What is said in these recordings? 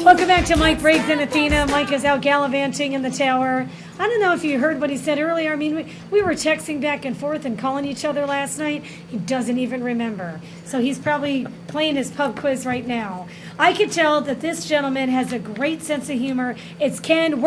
Welcome back to Mike Briggs and Athena. Mike is out gallivanting in the tower. I don't know if you heard what he said earlier. I mean, we were texting back and forth and calling each other last night. He doesn't even remember. So he's probably playing his pub quiz right now. I could tell that this gentleman has a great sense of humor. It's Ken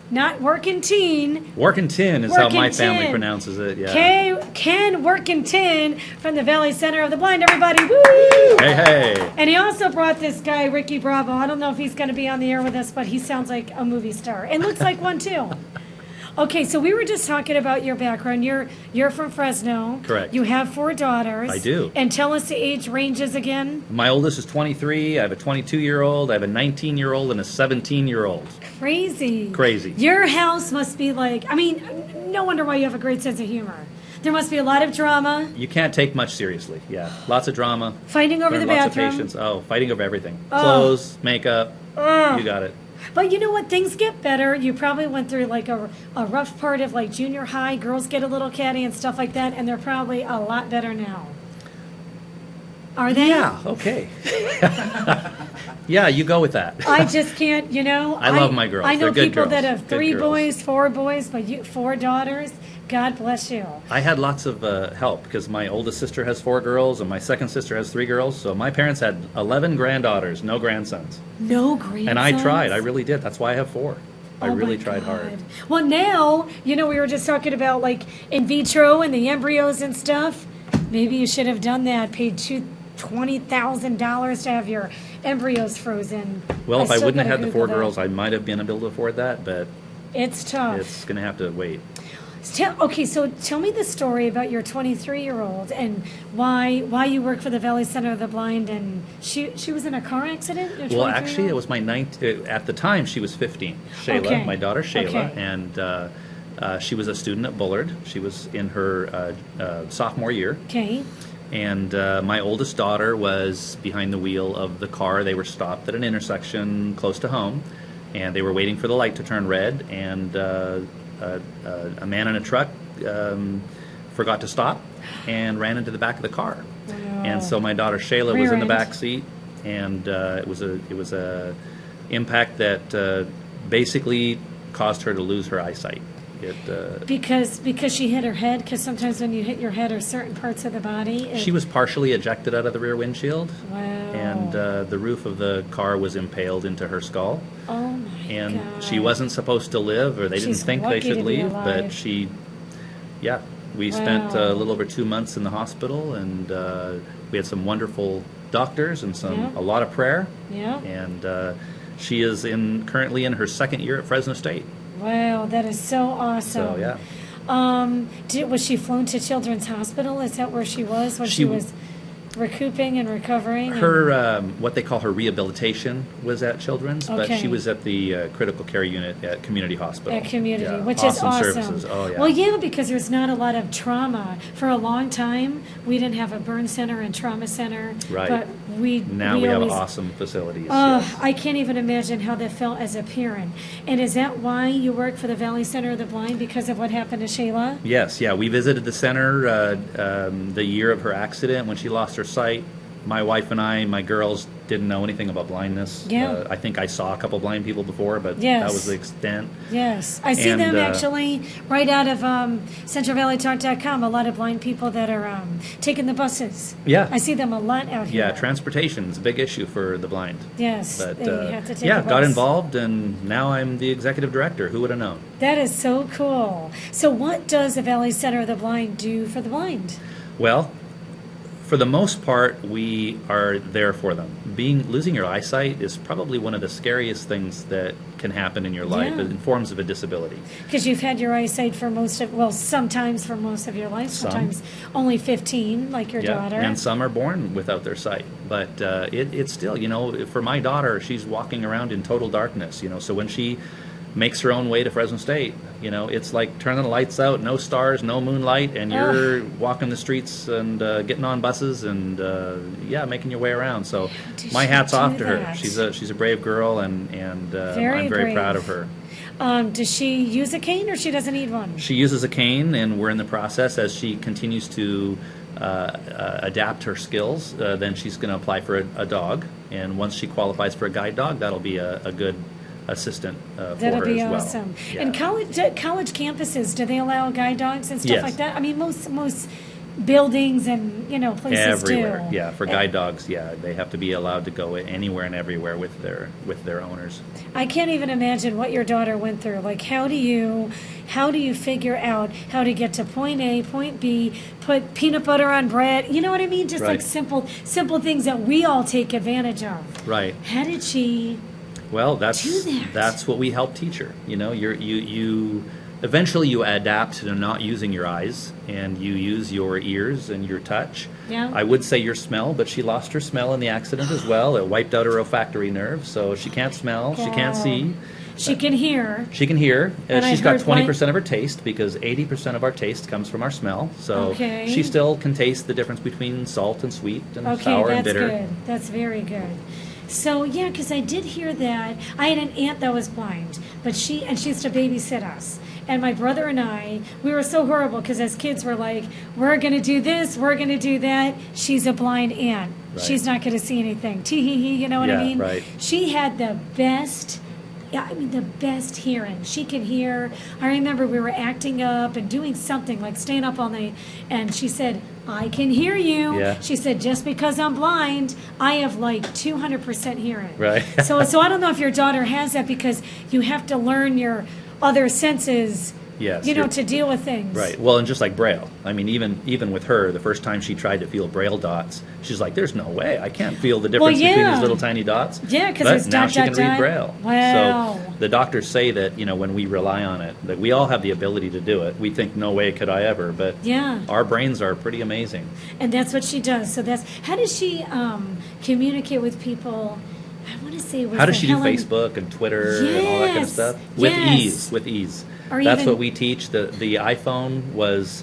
not Warkentin. Warkentin is how my family pronounces it, yeah. Ken Warkentin from the Valley Center of the Blind, everybody. Woo! Hey, hey. And he also brought this guy, Ricky Bravo. I don't know if he's going to be on the air with us, but he sounds like a movie star. And looks like one, too. Okay, so we were just talking about your background. You're from Fresno. Correct. You have 4 daughters. I do. And tell us the age ranges again. My oldest is 23. I have a 22-year-old. I have a 19-year-old and a 17-year-old. Crazy. Crazy. Your house must be like, I mean, no wonder why you have a great sense of humor. There must be a lot of drama. You can't take much seriously, yeah. Lots of drama. Fighting over the bathroom. Lots of patience. Oh, fighting over everything. Clothes, makeup, you got it. But you know what? Things get better. You probably went through like a rough part of like junior high. Girls get a little catty and stuff like that, and they're probably a lot better now. Are they? Yeah, okay. Yeah, you go with that. I just can't, I love my girls. I know They're good people girls. that have Good 3 girls. boys, 4 boys, but you 4 daughters. God bless you. I had lots of help because my oldest sister has 4 girls and my second sister has 3 girls. So my parents had 11 granddaughters, no grandsons. No grandsons? And I tried. I really did. That's why I have 4. I really my tried God. hard. Well, now, we were just talking about like in vitro and the embryos and stuff. Maybe you should have done that, paid $20,000 to have your embryos frozen. Well, if I still wouldn't have gotta had the 4 Google girls, that. I might have been able to afford that, but It's tough. it's going to have to wait. Okay, so tell me the story about your 23-year-old and why you work for the Valley Center of the Blind, and she was in a car accident? Your Well, actually, 23-year-old? it was my at the time, she was 15. Shayla, Okay. my daughter Shayla, Okay. and she was a student at Bullard. She was in her sophomore year. Okay. And my oldest daughter was behind the wheel of the car. They were stopped at an intersection close to home, and they were waiting for the light to turn red, and a man in a truck forgot to stop and ran into the back of the car. Wow. And so my daughter Shayla was in the Rear-end. back seat, and it was a impact that basically caused her to lose her eyesight. Because she hit her head. Because sometimes when you hit your head or certain parts of the body, She was partially ejected out of the rear windshield, Wow. and the roof of the car was impaled into her skull. Oh my And God. she wasn't supposed to live, or they didn't She's think they lucky should to be leave, alive. but we spent Wow. a little over 2 months in the hospital, and we had some wonderful doctors and Yeah. a lot of prayer. Yeah. And she is currently in her 2nd year at Fresno State. Wow, that is so awesome. So yeah. Was she flown to Children's Hospital? Is that where she was when she was recouping and recovering? Her what they call her rehabilitation was at Children's, but Okay. she was at the critical care unit at Community Hospital. At Community, Yeah, which is awesome. services. Oh yeah. Well, yeah, because there's not a lot of trauma. For a long time, we didn't have a burn center and trauma center. Right. But we Now always, have awesome facilities. Oh, yes. I can't even imagine how that felt as a parent. And is that why you work for the Valley Center of the Blind, because of what happened to Shayla? Yes, yeah. We visited the center the year of her accident when she lost her sight. My wife and my girls didn't know anything about blindness. Yeah. I think I saw a couple blind people before, but Yes. that was the extent. Yes. I see And, them actually right out of CentralValleyTalk.com, a lot of blind people that are taking the buses. Yeah. I see them a lot out here. Yeah, transportation is a big issue for the blind. Yes. But they have to take yeah, the got bus. involved, and now I'm the executive director. Who would have known? That is so cool. So what does the Valley Center of the Blind do for the blind? Well, for the most part, we are there for them. Losing your eyesight is probably one of the scariest things that can happen in your life Yeah. in forms of a disability. Because you've had your eyesight for sometimes for most of your life, Some. sometimes only 15, like your daughter. And some are born without their sight. But it's still, for my daughter, she's walking around in total darkness, so when she makes her own way to Fresno State, it's like turning the lights out, no stars, no moonlight, and you're walking the streets and getting on buses and making your way around. So Does my she hat's do off to her. that? She's a brave girl, and I'm very brave. proud of her. Does she use a cane or she doesn't need one? She uses a cane, and we're in the process as she continues to adapt her skills, then she's going to apply for a dog. And once she qualifies for a guide dog, that'll be a good assistant for That'll her be as well. awesome. Yeah. And college campuses, do they allow guide dogs and stuff Yes. like that? I mean, most buildings and places Everywhere, do. yeah. For guide dogs, yeah, they have to be allowed to go anywhere and everywhere with their owners. I can't even imagine what your daughter went through. Like, how do you figure out how to get to point A, point B, put peanut butter on bread? You know what I mean? Just like Right. simple things that we all take advantage of. Right. How did she? Well, Do that. that's what we help teach her. You eventually you adapt to not using your eyes, and you use your ears and your touch. Yeah. I would say your smell, but she lost her smell in the accident as well. It wiped out her olfactory nerve, so she can't smell, she can't see. She can hear. She can hear. And I She's got heard 20% of her taste, because 80% of our taste comes from our smell. So Okay. she still can taste the difference between salt and sweet and Okay, sour and that's bitter. good. That's very good. So yeah, because I did hear that. I had an aunt that was blind, but she used to babysit us. And my brother and I, we were so horrible because as kids we're like, we're going to do this, we're going to do that. She's a blind aunt. Right. She's not going to see anything. Tee-hee-hee, you know what I Yeah, mean? right. She had the best the best hearing. She could hear. I remember we were acting up and doing something, like staying up all night, and she said, I can hear you. Yeah. She said, just because I'm blind, I have like 200% hearing. Right. so I don't know if your daughter has that, because you have to learn your other senses, Yes, to deal with things. Right. Well, and just like Braille. I mean, even with her, the first time she tried to feel Braille dots, she's like, "There's no way I can't feel the difference between yeah. these little tiny dots." Yeah, 'cause but it's now dot, she can dot, read dot. Braille. Wow. So the doctors say that when we rely on it, that we all have the ability to do it. We think, "No way could I ever," but Yeah. our brains are pretty amazing. And that's what she does. So how does she communicate with people? I want to say, How does she do Facebook and Twitter and all that kind of Yes, stuff? With yes. ease, with ease. Or That's even- what we teach. The iPhone was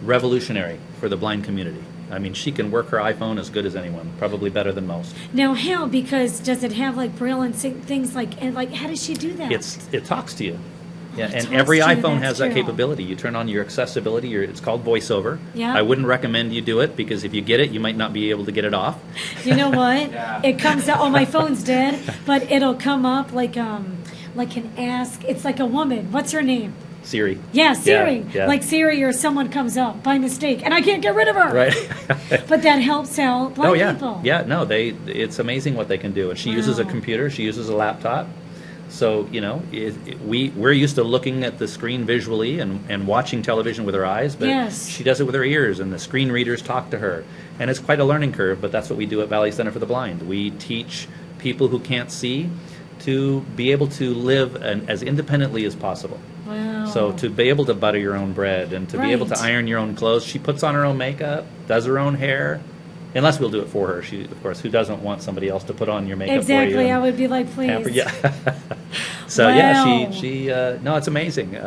revolutionary for the blind community. I mean, she can work her iPhone as good as anyone, probably better than most. Now, how? Because does it have like Braille and things like, and like, how does she do that? It talks to you. Yeah, it and talks every to you, iPhone that's has that true. capability. You turn on your accessibility, it's called VoiceOver. Yeah. I wouldn't recommend you do it, because if you get it, you might not be able to get it off. You know what? It comes out. Oh, my phone's dead, but it'll come up like an ask. It's like a woman. What's her name? Siri. Yeah, Siri. Yeah. Like Siri, or someone comes up by mistake, and I can't get rid of her. Right. But that helps out blind Oh yeah, people. yeah. No, it's amazing what they can do. And she uses a Wow. computer. She uses a laptop. So we're used to looking at the screen visually and watching television with our eyes, but Yes. she does it with her ears, and the screen readers talk to her. And it's quite a learning curve, but that's what we do at Valley Center for the Blind. We teach people who can't see to be able to live as independently as possible. Wow. So to be able to butter your own bread and to be able to Right. iron your own clothes, she puts on her own makeup, does her own hair, unless we'll do it for her. She, of course, who doesn't want somebody else to put on your makeup for you? Exactly. I and would be like, please. pamper- Yeah. So Wow. yeah, she no, it's amazing.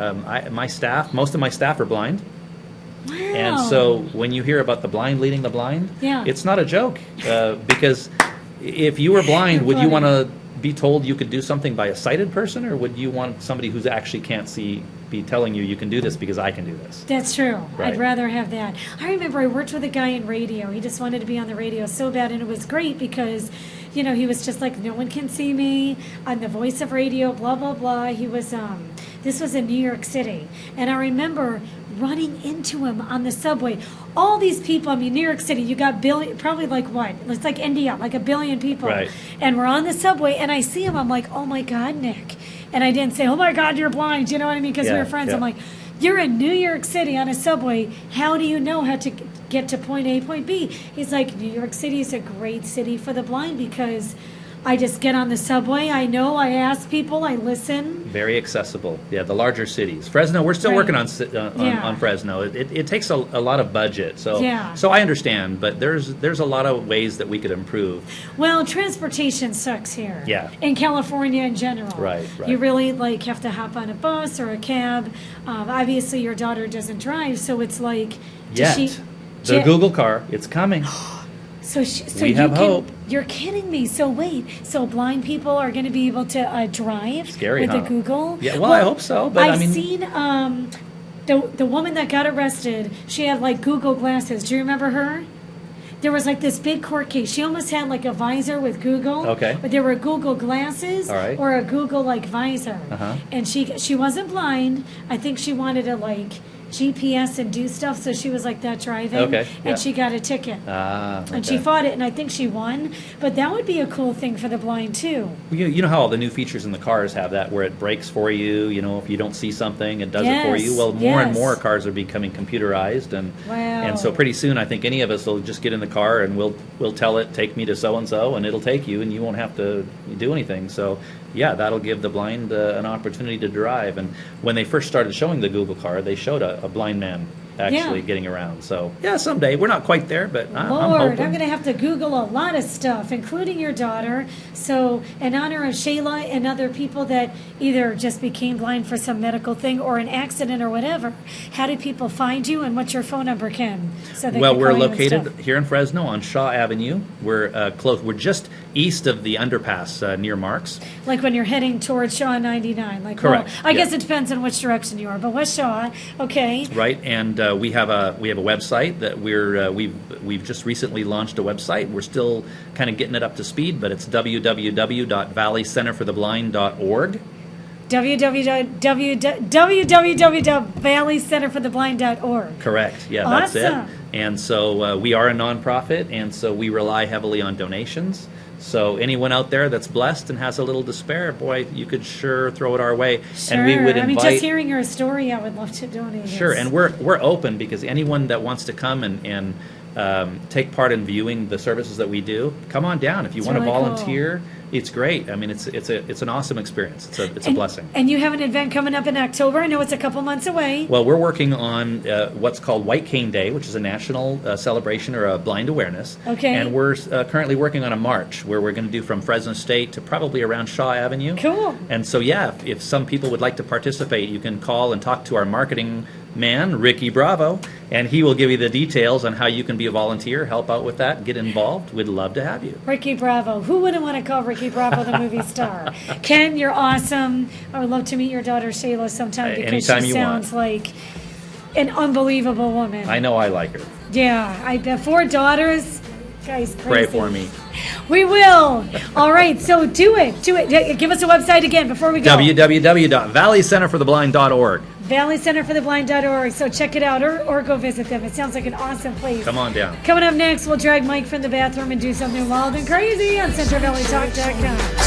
Most of my staff are blind. Wow. And so when you hear about the blind leading the blind, Yeah. it's not a joke, because if you were blind, would you funny. want to be told you could do something by a sighted person, or would you want somebody who actually can't see be telling you can do this because I can do this? That's true. Right. I'd rather have that. I remember I worked with a guy in radio. He just wanted to be on the radio so bad, and it was great because, he was just like, no one can see me. I'm the voice of radio, blah, blah, blah. He was, this was in New York City. And I remember running into him on the subway. All these people, New York City, you got probably like what? It's like India, like 1 billion people. Right. And we're on the subway, and I see him. I'm like, oh my God, Nick. And I didn't say, oh my God, you're blind. You know what I mean? Because we Yeah, were friends. yeah. I'm like, you're in New York City on a subway. How do you know how to get to point A, point B? He's like, New York City is a great city for the blind because I just get on the subway. I know. I ask people. I listen. Very accessible. Yeah, the larger cities. Fresno, we're still Right. working on Yeah. Fresno. It takes a lot of budget. So Yeah. so I understand, but there's a lot of ways that we could improve. Well, transportation sucks here. Yeah. In California in general. Right. You really have to hop on a bus or a cab. Obviously, your daughter doesn't drive, so it's like, does Yet. she? The Google car, it's coming. So We have hope. You're kidding me. So wait. So blind people are going to be able to drive Scary, with huh? the Google? Yeah, well, I hope so, but I I've mean- seen The woman that got arrested, she had like Google glasses. Do you remember her? There was like this big court case. She almost had like a visor with Google. Okay. But there were Google glasses All right. or a Google like visor. And she wasn't blind. I think she wanted to like GPS and do stuff, so she was like that driving. Okay. And she got a ticket. Okay. And she fought it, and I think she won. But that would be a cool thing for the blind too. You know how all the new features in the cars have that, where it brakes for you. You know, if you don't see something, it does it for you. Well, more and more cars are becoming computerized, and so pretty soon, I think any of us will just get in the car and we'll tell it, take me to so and so, and it'll take you, and you won't have to do anything. So yeah, that'll give the blind an opportunity to drive. And when they first started showing the Google car, they showed a blind man actually getting around. So yeah, someday. We're not quite there, but I'm hoping. I'm going to have to Google a lot of stuff, including your daughter. So in honor of Shayla and other people that either just became blind for some medical thing or an accident or whatever, how do people find you, and what's your phone number, Ken? So they well, can we're call you and located stuff. here in Fresno on Shaw Avenue. We're close. We're just east of the underpass near Marks. Like when you're heading towards Shaw 99. Like, Correct. Well, I guess it depends on which direction you are, but West Shaw, okay. Right, and we have a website that we've just recently launched a website. We're still kind of getting it up to speed, but it's www.valleycenterfortheblind.org. www.valleycenterfortheblind.org. Correct. Yeah, Awesome. that's it. And so we are a nonprofit, and so we rely heavily on donations. So anyone out there that's blessed and has a little despair, boy, you could sure throw it our way. Sure. And we would invite. just hearing your story, I would love to donate. Sure, and we're open, because anyone that wants to come and take part in viewing the services that we do, come on down. If you want to really volunteer, it's great. I mean, it's an awesome experience. It's a blessing. And you have an event coming up in October. I know it's a couple months away. Well, we're working on what's called White Cane Day, which is a national celebration or a blind awareness. Okay. And we're currently working on a march where we're going to do from Fresno State to probably around Shaw Avenue. Cool. And so, yeah, if some people would like to participate, you can call and talk to our marketing man, Ricky Bravo, and he will give you the details on how you can be a volunteer, help out with that, get involved. We'd love to have you. Ricky Bravo. Who wouldn't want to call Ricky Bravo the movie star? Ken, you're awesome. I would love to meet your daughter Shayla sometime, because Anytime she you sounds like an unbelievable woman. I know I like her. Yeah, I bet 4 daughters. Guys, crazy. Pray for me. We will. All right, so do it. Give us a website again before we go. www.valleycenterfortheblind.org. valleycenterfortheblind.org. So check it out or go visit them. It sounds like an awesome place. Come on down. Coming up next, we'll drag Mike from the bathroom and do something wild and crazy on CentralValleyTalk.com.